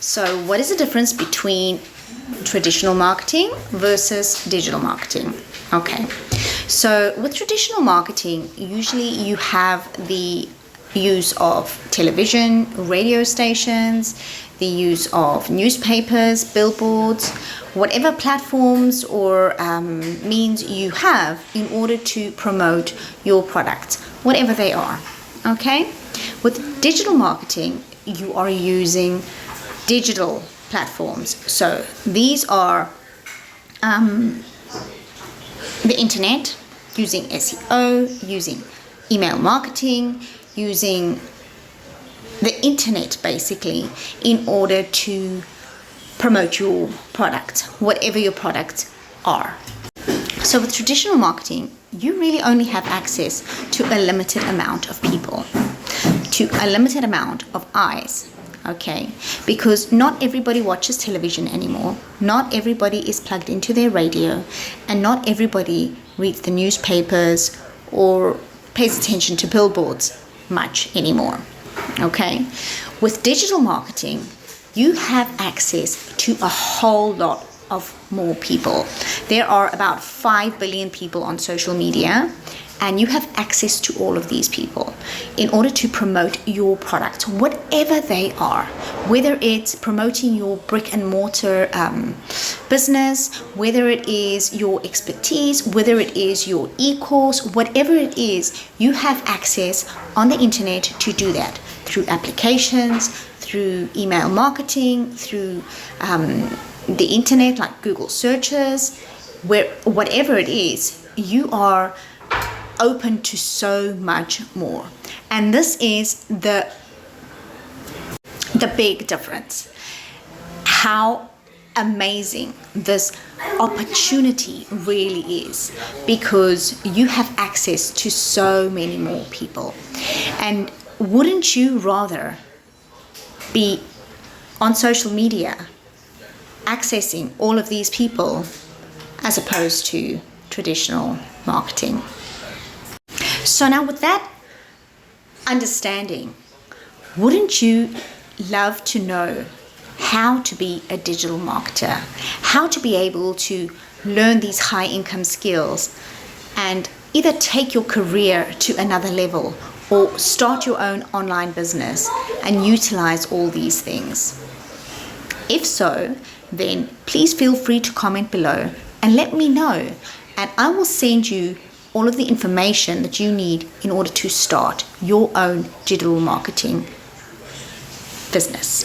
So what is the difference between traditional marketing versus digital marketing? Okay, so with traditional marketing, usually you have the use of television, radio stations, the use of newspapers, billboards, whatever platforms or means you have in order to promote your products, whatever they are. Okay, with digital marketing, you are using digital platforms. So these are the internet, using SEO, using email marketing, using the internet basically in order to promote your product, whatever your products are. So with traditional marketing, you really only have access to a limited amount of people, to a limited amount of eyes. Okay, because not everybody watches television anymore, not everybody is plugged into their radio, and not everybody reads the newspapers or pays attention to billboards much anymore. Okay, with digital marketing, you have access to a whole lot of more people. There are about 5 billion people on social media, and you have access to all of these people in order to promote your product, whatever they are, whether it's promoting your brick and mortar business, whether it is your expertise, whether it is your e-course, whatever it is, you have access on the internet to do that through applications, through email marketing, through the internet like Google searches, where whatever it is, you are open to so much more. And this is the big difference. How amazing this opportunity really is, because you have access to so many more people. And wouldn't you rather be on social media accessing all of these people as opposed to traditional marketing? So now with that understanding, wouldn't you love to know how to be a digital marketer, how to be able to learn these high income skills and either take your career to another level or start your own online business and utilize all these things? If so, then please feel free to comment below and let me know, and I will send you all of the information that you need in order to start your own digital marketing business.